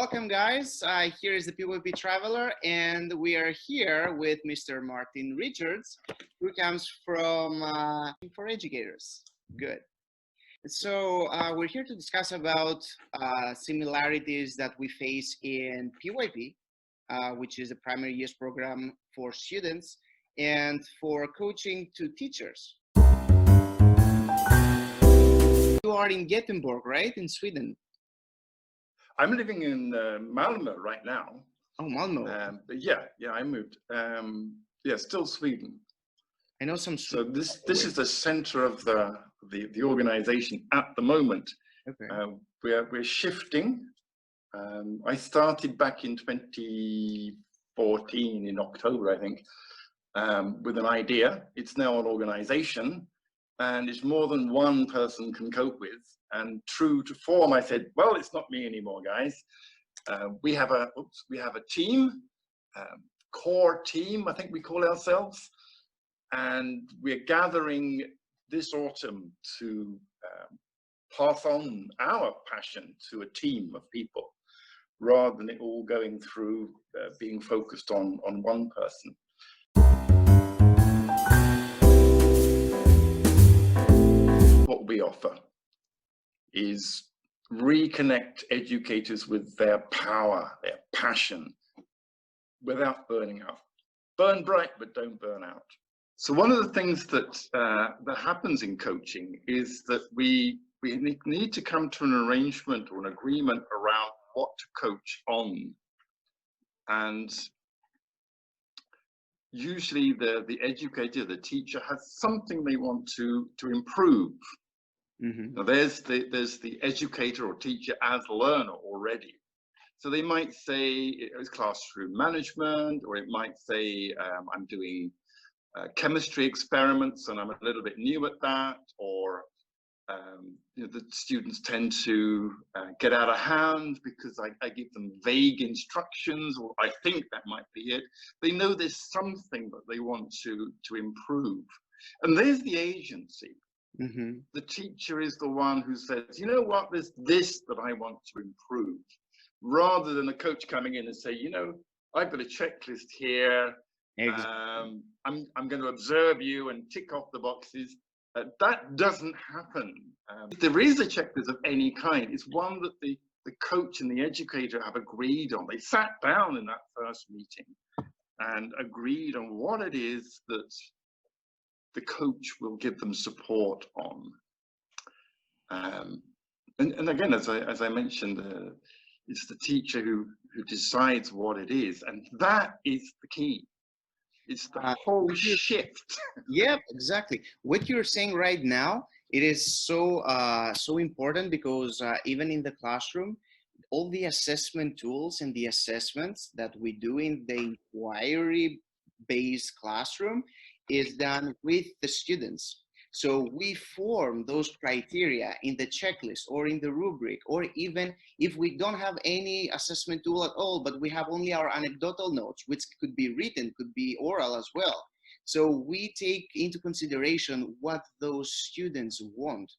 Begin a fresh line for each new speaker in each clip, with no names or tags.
welcome guys. Here is the PYP Traveler, and we are here with Mr. Martin Richards, who comes from for educators. Good. So we're here to discuss about similarities that we face in PYP, which is a primary years program for students, and for coaching to teachers. You are in Gothenburg, right, in Sweden?
I'm living in Malmö right now.
Oh, Malmö.
But yeah, I moved. Yeah, still Sweden.
I know some.
So this is the center of the organization at the moment.
Okay.
We're shifting. I started back in 2014 in October, I think, with an idea. It's now an organization, and it's more than one person can cope with. And true to form, I said, well, it's not me anymore, guys. We have a team, core team, I think we call ourselves. And we're gathering this autumn to pass on our passion to a team of people, rather than it all going through being focused on one person. What we offer is reconnect educators with their power, their passion, without burning out. Burn bright, but don't burn out. So one of the things that that happens in coaching is that we need to come to an arrangement or an agreement around what to coach on. And usually the educator, the teacher, has something they want to improve.
Mm-hmm.
Now there's the educator or teacher as learner already. So they might say it's classroom management, or it might say I'm doing chemistry experiments and I'm a little bit new at that, or the students tend to get out of hand because I give them vague instructions, or I think that might be it. They know there's something that they want to improve. And there's the agency.
Mm-hmm.
The teacher is the one who says, you know what, there's this that I want to improve, rather than a coach coming in and say, you know, I've got a checklist here.
Exactly.
I'm going to observe you and tick off the boxes. That doesn't happen. If there is a checklist of any kind, it's one that the coach and the educator have agreed on. They sat down in that first meeting and agreed on what it is that the coach will give them support on. And again, as I mentioned, it's the teacher who decides what it is, and that is the key. It's the whole shift.
Yeah, exactly. What you're saying right now, it is so important, because even in the classroom, all the assessment tools and the assessments that we do in the inquiry-based classroom is done with the students. So we form those criteria in the checklist or in the rubric, or even if we don't have any assessment tool at all, but we have only our anecdotal notes, which could be written, could be oral as well. So we take into consideration what those students want.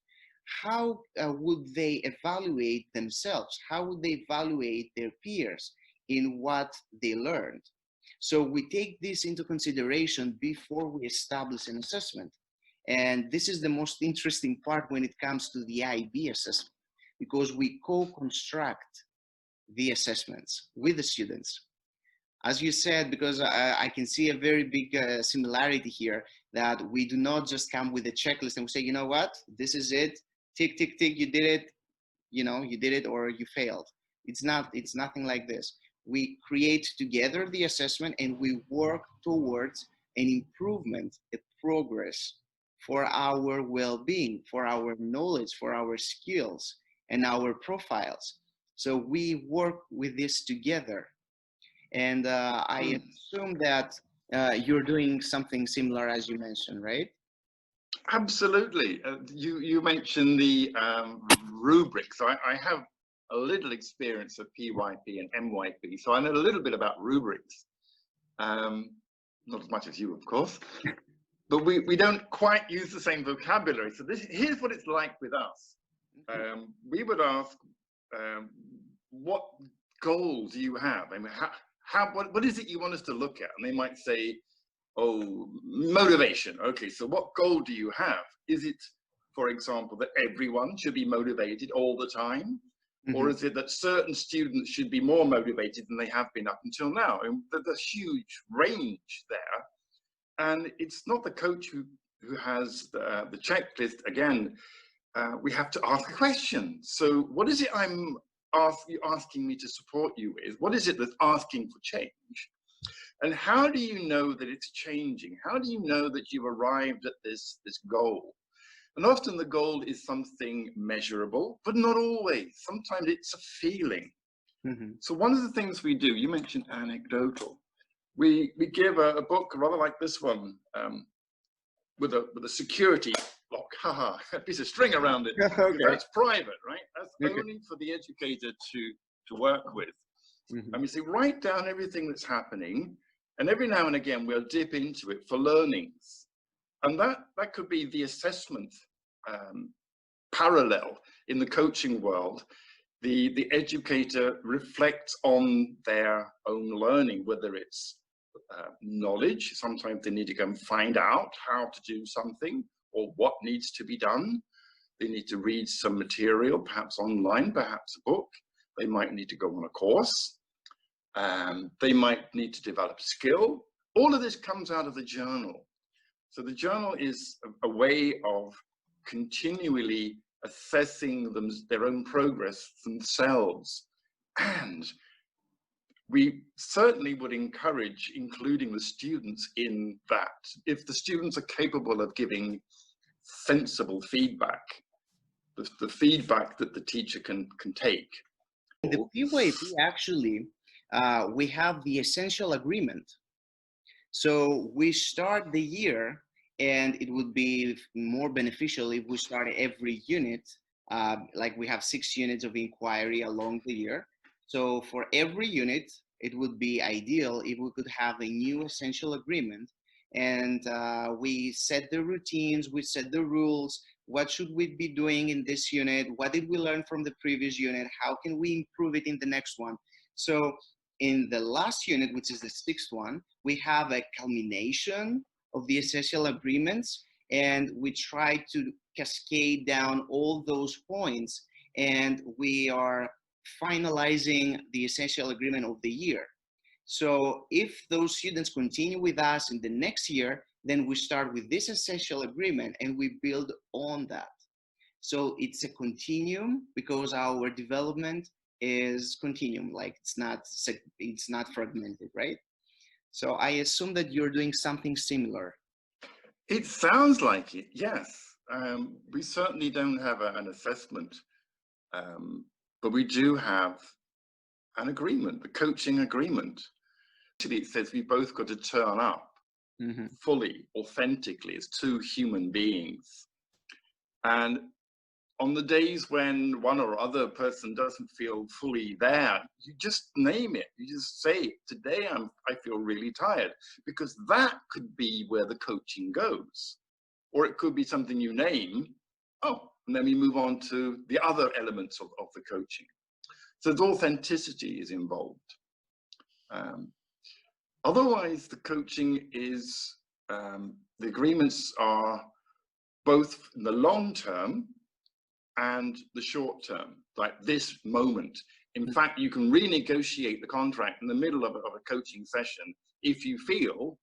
How would they evaluate themselves? How would they evaluate their peers in what they learned? So we take this into consideration before we establish an assessment. And this is the most interesting part when it comes to the IB assessment, because we co-construct the assessments with the students. As you said, because I can see a very big similarity here, that we do not just come with a checklist and we say, you know what, this is it, tick, tick, tick, you did it, you know, you did it or you failed. It's nothing like this. We create together the assessment and we work towards an improvement, a progress for our well-being, for our knowledge, for our skills and our profiles. So we work with this together. And I assume that you're doing something similar, as you mentioned, right?
Absolutely. You mentioned the rubric. So I have a little experience of PYP and MYP, so I know a little bit about rubrics. Not as much as you, of course. But we don't quite use the same vocabulary. So here's what it's like with us. We would ask, what goal do you have? I mean, what is it you want us to look at? And they might say, oh, motivation. Okay, so what goal do you have? Is it, for example, that everyone should be motivated all the time? Or is it that certain students should be more motivated than they have been up until now? And there's a huge range there. And it's not the coach who has the checklist. Again, we have to ask a question. So what is it I'm asking me to support you with? What is it that's asking for change? And how do you know that it's changing? How do you know that you've arrived at this goal? And often the goal is something measurable, but not always. Sometimes it's a feeling. So one of the things we do, you mentioned anecdotal, we give a book rather like this one, with a security lock, a piece of string around it. Okay. That's private, right? That's only for the educator to work with. And we say, write down everything that's happening, and every now and again we'll dip into it for learnings. And that could be the assessment parallel in the coaching world. The educator reflects on their own learning, whether it's knowledge. Sometimes they need to go and find out how to do something or what needs to be done. They need to read some material, perhaps online, perhaps a book. They might need to go on a course. They might need to develop skill. All of this comes out of the journal. So the journal is a way of continually assessing their own progress themselves. And we certainly would encourage including the students in that. If the students are capable of giving sensible feedback, the feedback that the teacher can take.
The PYP actually, we have the Essential Agreement. So we start the year, and it would be more beneficial if we start every unit, like we have 6 units of inquiry along the year. So for every unit, it would be ideal if we could have a new essential agreement, and we set the routines, we set the rules. What should we be doing in this unit? What did we learn from the previous unit? How can we improve it in the next one? So in the last unit, which is the 6th one, we have a culmination of the essential agreements, and we try to cascade down all those points, and we are finalizing the essential agreement of the year. So if those students continue with us in the next year, then we start with this essential agreement and we build on that. So it's a continuum, because our development is continuum, like it's not fragmented, right? So I assume that you're doing something similar.
It sounds like it, yes. We certainly don't have an assessment, but we do have an agreement, the coaching agreement. Actually, it says we both got to turn up fully, authentically, as 2 human beings. And on the days when one or other person doesn't feel fully there, you just name it. You just say, today I feel really tired, because that could be where the coaching goes. Or it could be something you name, and then we move on to the other elements of the coaching. So the authenticity is involved. Otherwise, the coaching is, the agreements are both in the long term and the short term, like this moment. In fact, you can renegotiate the contract in the middle of a coaching session if you feel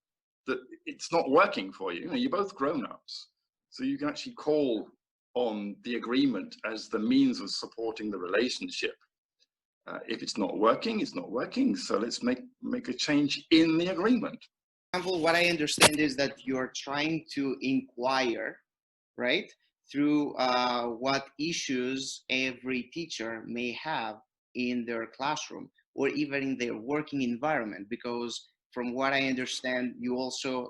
that it's not working for you. You're both grown-ups, so you can actually call on the agreement as the means of supporting the relationship. If it's not working, it's not working. So let's make a change in the agreement.
For example, what I understand is that you're trying to inquire, right, through what issues every teacher may have in their classroom or even in their working environment, because from what I understand, you also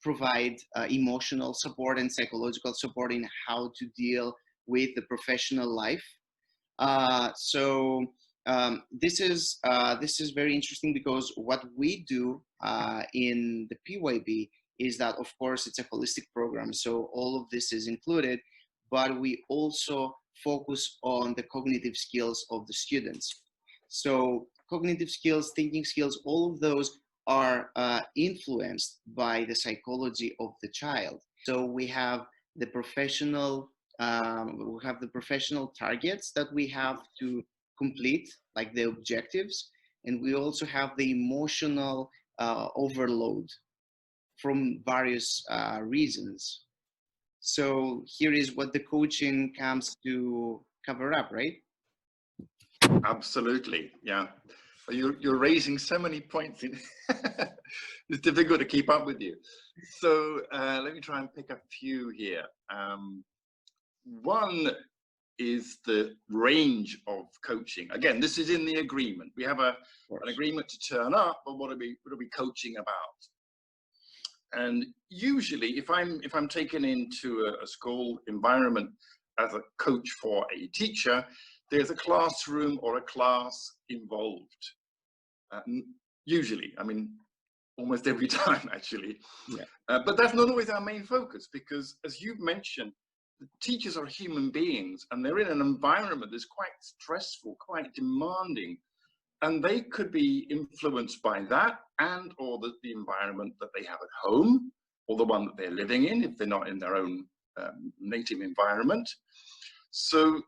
provide emotional support and psychological support in how to deal with the professional life. This is very interesting, because what we do in the PYP is that, of course, it's a holistic program, so all of this is included, but we also focus on the cognitive skills of the students. So cognitive skills, thinking skills, all of those are influenced by the psychology of the child. So we have the professional targets that we have to complete, like the objectives, and we also have the emotional overload from various reasons. So here is what the coaching comes to cover up, right?
Absolutely, yeah. You're raising so many points. It's difficult to keep up with you. So let me try and pick a few here. One is the range of coaching. Again, this is in the agreement. We have an agreement to turn up, but what are we coaching about? And usually, if I'm taken into a school environment as a coach for a teacher, there's a classroom or a class involved. Usually, I mean, almost every time actually.
Yeah.
But that's not always our main focus, because as you've mentioned, the teachers are human beings and they're in an environment that's quite stressful, quite demanding. And they could be influenced by that and or the environment that they have at home, or the one that they're living in if they're not in their own native environment. So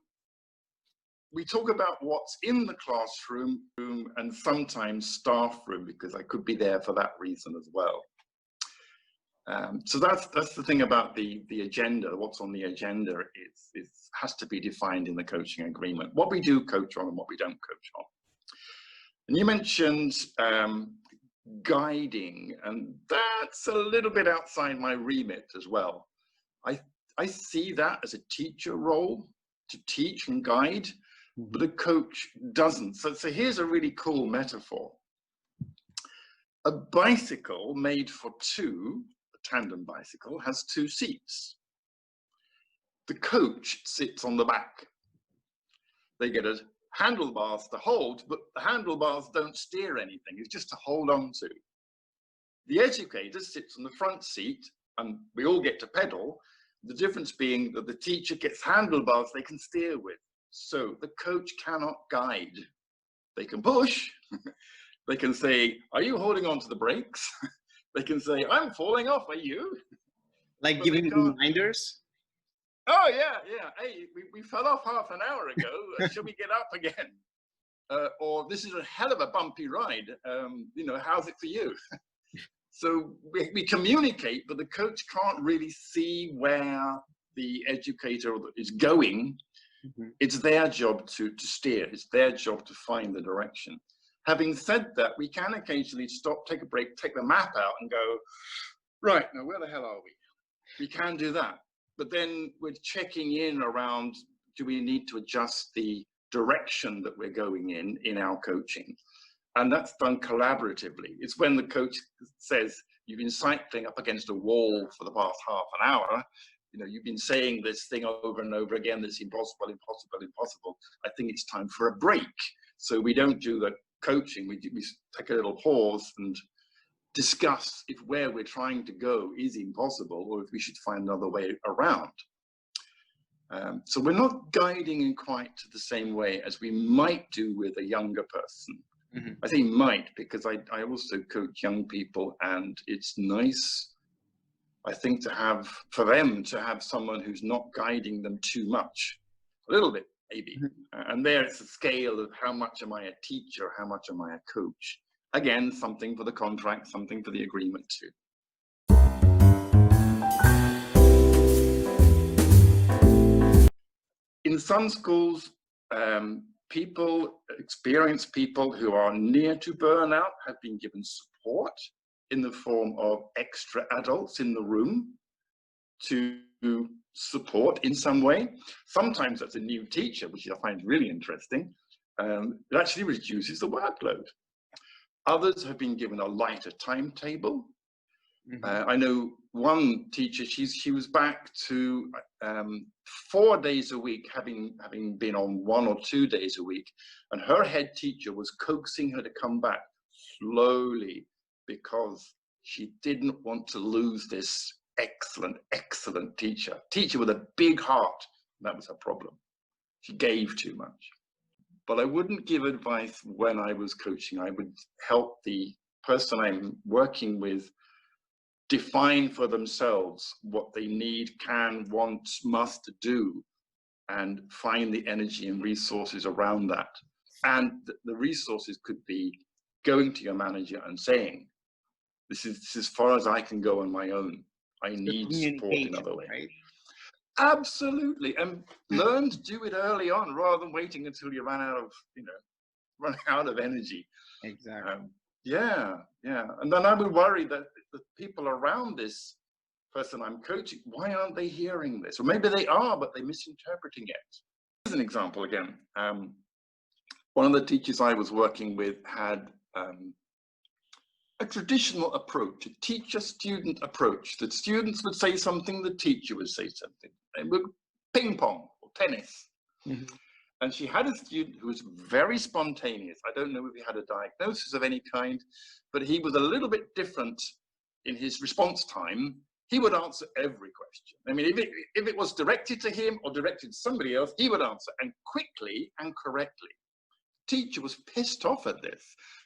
we talk about what's in the classroom and sometimes staff room, because I could be there for that reason as well. So that's the thing about the agenda. What's on the agenda has to be defined in the coaching agreement. What we do coach on and what we don't coach on. And you mentioned guiding, and that's a little bit outside my remit as well. I see that as a teacher role, to teach and guide, but a coach doesn't. So here's a really cool metaphor. A bicycle made for two, a tandem bicycle, has two seats. The coach sits on the back. They get a handlebars to hold, but the handlebars don't steer anything. It's just to hold on to. The educator sits on the front seat and we all get to pedal. The difference being that the teacher gets handlebars they can steer with. So the coach cannot guide. They can push. They can say, are you holding on to the brakes? They can say, I'm falling off, are you?
Like giving reminders?
Oh, yeah. Hey, we fell off half an hour ago. Shall we get up again? Or this is a hell of a bumpy ride. How's it for you? So we communicate, but the coach can't really see where the educator is going. It's their job to steer. It's their job to find the direction. Having said that, we can occasionally stop, take a break, take the map out and go, right, now where the hell are we? We can do that. But then we're checking in around, do we need to adjust the direction that we're going in our coaching? And that's done collaboratively. It's when the coach says, you've been cycling up against a wall for the past half an hour. You've been saying this thing over and over again, that's impossible, impossible, impossible. I think it's time for a break. So we don't do the coaching, we take a little pause and discuss if where we're trying to go is impossible or if we should find another way around. So we're not guiding in quite the same way as we might do with a younger person. I say might because I also coach young people, and it's nice, I think, for them to have someone who's not guiding them too much, a little bit maybe. And there it's a scale of how much am I a teacher, how much am I a coach. Again, something for the contract, something for the agreement too. In some schools, experienced people who are near to burnout have been given support in the form of extra adults in the room to support in some way. Sometimes that's a new teacher, which I find really interesting. It actually reduces the workload. Others have been given a lighter timetable. I know one teacher, she was back to 4 days a week, having been on 1 or 2 days a week, and her head teacher was coaxing her to come back slowly because she didn't want to lose this excellent teacher with a big heart. That was her problem. She gave too much. but I wouldn't give advice when I was coaching. I would help the person I'm working with define for themselves what they need, can, want, must do, and find the energy and resources around that. And the resources could be going to your manager and saying, this is as far as I can go on my own. I need support in other ways.
Right?
Absolutely. And learn to do it early on rather than waiting until you run out of energy.
Exactly.
Yeah. And then I would worry that the people around this person I'm coaching, why aren't they hearing this? Or maybe they are, but they're misinterpreting it. Here's an example again. One of the teachers I was working with had a traditional approach, a teacher-student approach, that students would say something, the teacher would say something. It would ping pong or tennis.
Mm-hmm.
And she had a student who was very spontaneous. I don't know if he had a diagnosis of any kind, but he was a little bit different in his response time. He would answer every question. I mean, if it was directed to him or directed to somebody else, he would answer, and quickly and correctly. The teacher was pissed off at this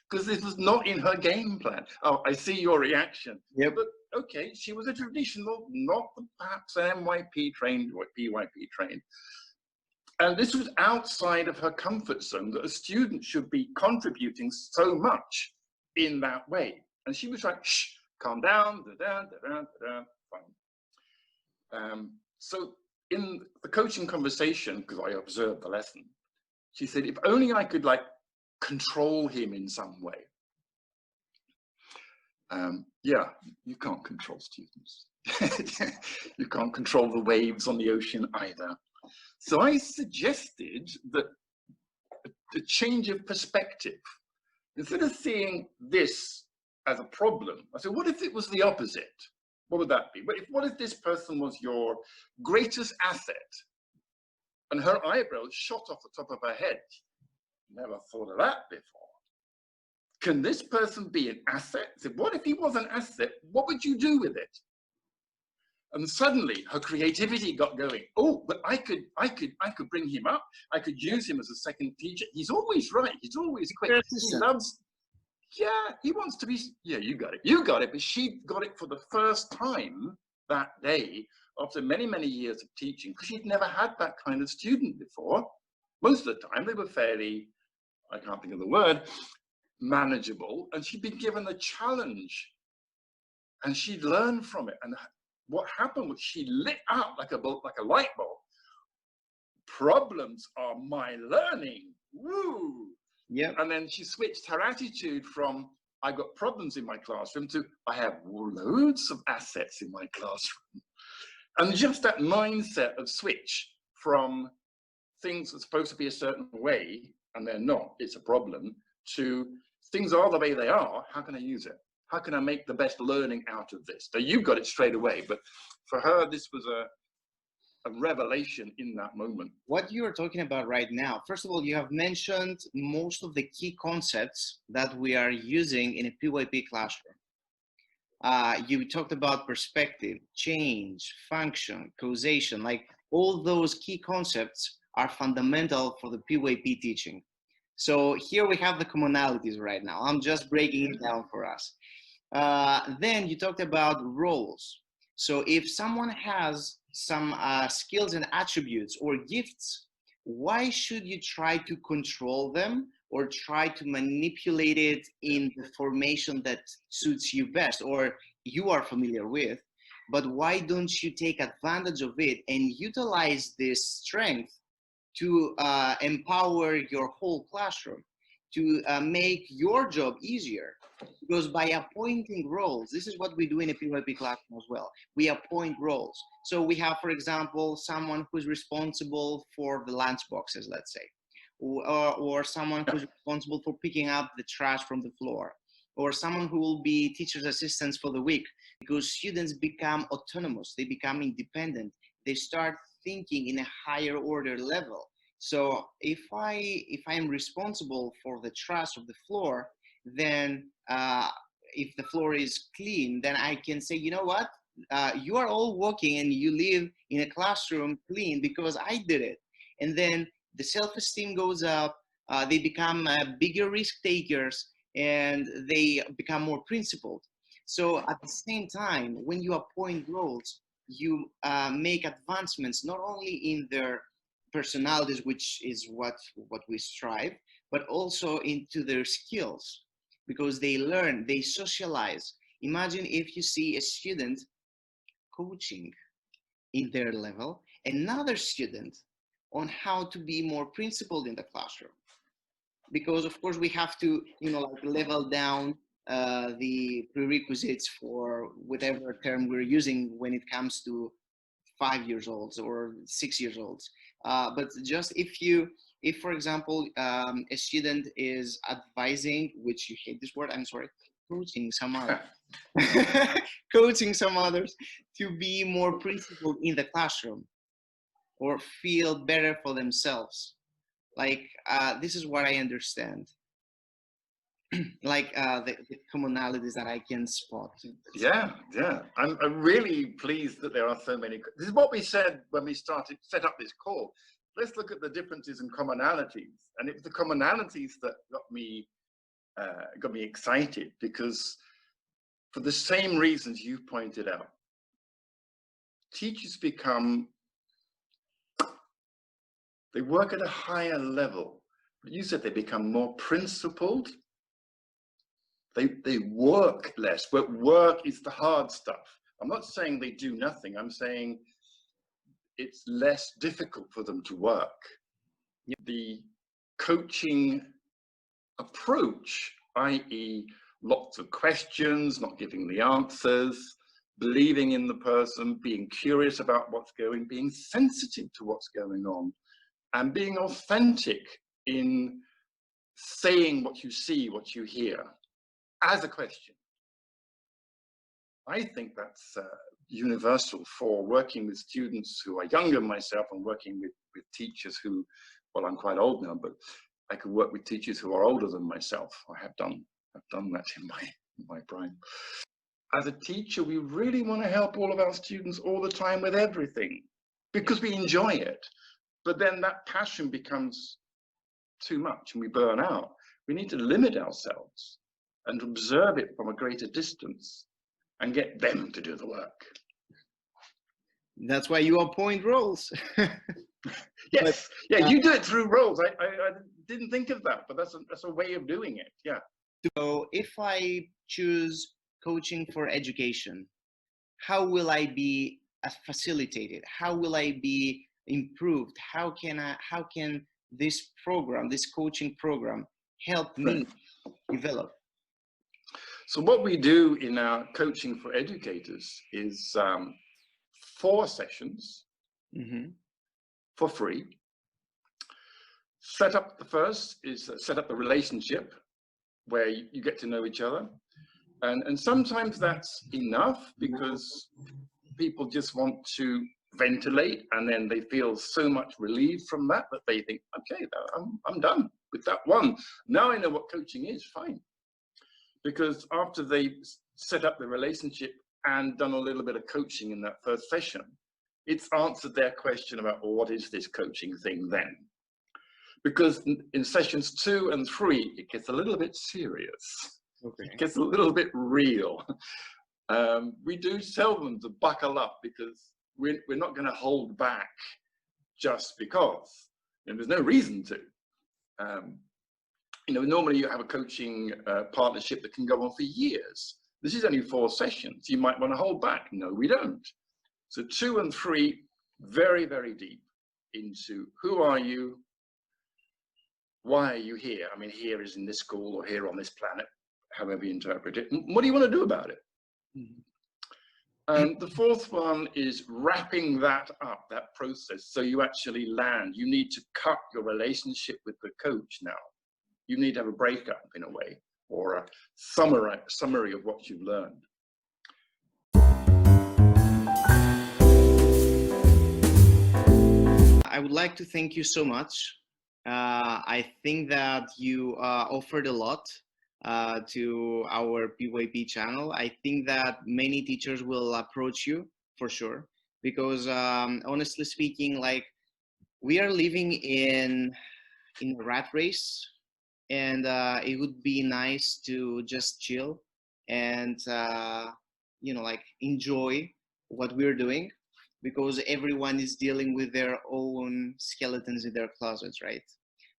because this was not in her game plan. Oh, I see your reaction.
Yep.
But okay, she was a traditional, not perhaps an MYP trained or PYP trained. And this was outside of her comfort zone, that a student should be contributing so much in that way. And she was like, shh, calm down, fine. So in the coaching conversation, because I observed the lesson, she said, if only I could control him in some way. Yeah, you can't control students. You can't control the waves on the ocean either. So I suggested that a change of perspective. Instead of seeing this as a problem, I said, what if it was the opposite? What would that be? What if this person was your greatest asset? And her eyebrows shot off the top of her head. Never thought of that before. Can this person be an asset? I said, what if he was an asset? What would you do with it? And suddenly her creativity got going. Oh, but I could bring him up. I could use him as a second teacher. He's always right. He's always quick. He loves, yeah, he wants to be, yeah, you got it. You got it. But she got it for the first time that day after many, many years of teaching, because she'd never had that kind of student before. Most of the time they were fairly, I can't think of the word, manageable. And she'd been given a challenge and she'd learned from it. And what happened was she lit up like a light bulb. Problems are my learning. Woo!
Yeah.
And then she switched her attitude from I got problems in my classroom to I have loads of assets in my classroom. And just that mindset of switch from things that are supposed to be a certain way and they're not, it's a problem, to things are the way they are, how can I use it? How can I make the best learning out of this? So you got it straight away, but for her, this was a revelation in that moment.
What you're talking about right now, first of all, you have mentioned most of the key concepts that we are using in a PYP classroom. You talked about perspective, change, function, causation, like all those key concepts are fundamental for the PYP teaching. So here we have the commonalities right now. I'm just breaking it down for us. Then you talked about roles. So if someone has some skills and attributes or gifts, why should you try to control them or try to manipulate it in the formation that suits you best or you are familiar with? But why don't you take advantage of it and utilize this strength to empower your whole classroom, to make your job easier? Because by appointing roles, this is what we do in a PYP classroom as well. We appoint roles. So we have, for example, someone who's responsible for the lunch boxes, let's say, or someone who's responsible for picking up the trash from the floor, or someone who will be teacher's assistants for the week, because students become autonomous, they become independent, they start thinking in a higher order level. So if I am responsible for the trash of the floor, then if the floor is clean, then I can say, you know what, you are all working and you live in a classroom clean because I did it. And then the self-esteem goes up, they become bigger risk takers, and they become more principled. So at the same time, when you appoint roles, you make advancements not only in their personalities, which is what we strive, but also into their skills, because they learn, they socialize. Imagine if you see a student coaching in their level, another student on how to be more principled in the classroom. Because of course we have to, like level down the prerequisites for whatever term we're using when it comes to 5 years olds or 6 years olds. But just if for example, a student is advising, which you hate this word, I'm sorry, coaching some others, coaching some others to be more principled in the classroom or feel better for themselves. Like, this is what I understand. Like the commonalities that I can spot.
Yeah, yeah. I'm really pleased that there are so many. This is what we said when we set up this call. Let's look at the differences and commonalities. And it was the commonalities that got me excited, because for the same reasons you pointed out, teachers they work at a higher level. But you said they become more principled. They work less, but work is the hard stuff. I'm not saying they do nothing. I'm saying it's less difficult for them to work.
Yep.
The coaching approach, i.e. lots of questions, not giving the answers, believing in the person, being curious about what's going, being sensitive to what's going on, and being authentic in saying what you see, what you hear, as a question. I think that's universal for working with students who are younger than myself, and working with teachers who, well, I'm quite old now, but I could work with teachers who are older than myself. I've done that in my prime. As a teacher, we really want to help all of our students all the time with everything, because we enjoy it. But then that passion becomes too much and we burn out. We need to limit ourselves and observe it from a greater distance and get them to do the work.
That's why you appoint roles.
Yes, yeah, you do it through roles. I didn't think of that, but that's a way of doing it. Yeah.
So if I choose coaching for education, how will I be facilitated? How will I be improved? How can this program, this coaching program, help me develop?
So what we do in our coaching for educators is 4 sessions for free. The first is set up the relationship where you get to know each other. And sometimes that's enough, because people just want to ventilate, and then they feel so much relieved from that they think, okay, I'm done with that one. Now I know what coaching is, fine. Because after they set up the relationship and done a little bit of coaching in that first session, it's answered their question about, well, what is this coaching thing then? Because in sessions 2 and 3, it gets a little bit serious. Okay. It gets a little bit real. We do tell them to buckle up, because we're not going to hold back just because. And there's no reason to. Normally you have a coaching partnership that can go on for years. This is only 4 sessions. You might want to hold back. No, we don't. So 2 and 3, very, very deep into who are you? Why are you here? I mean, here is in this school or here on this planet, however you interpret it. And what do you want to do about it? And the 4th one is wrapping that up, that process, so you actually land. You need to cut your relationship with the coach now. You need to have a breakup in a way, or a summary of what you've learned.
I would like to thank you so much. I think that you offered a lot to our PYP channel. I think that many teachers will approach you for sure, because honestly speaking, like, we are living in in a rat race, and it would be nice to just chill and like enjoy what we're doing, because everyone is dealing with their own skeletons in their closets, right?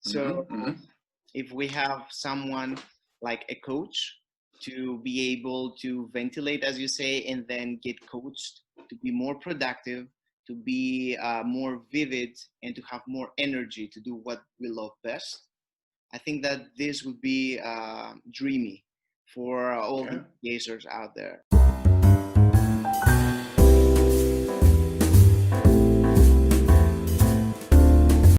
So if we have someone like a coach to be able to ventilate, as you say, and then get coached to be more productive, to be more vivid, and to have more energy to do what we love best, I think that this would be dreamy for all the gazers out there.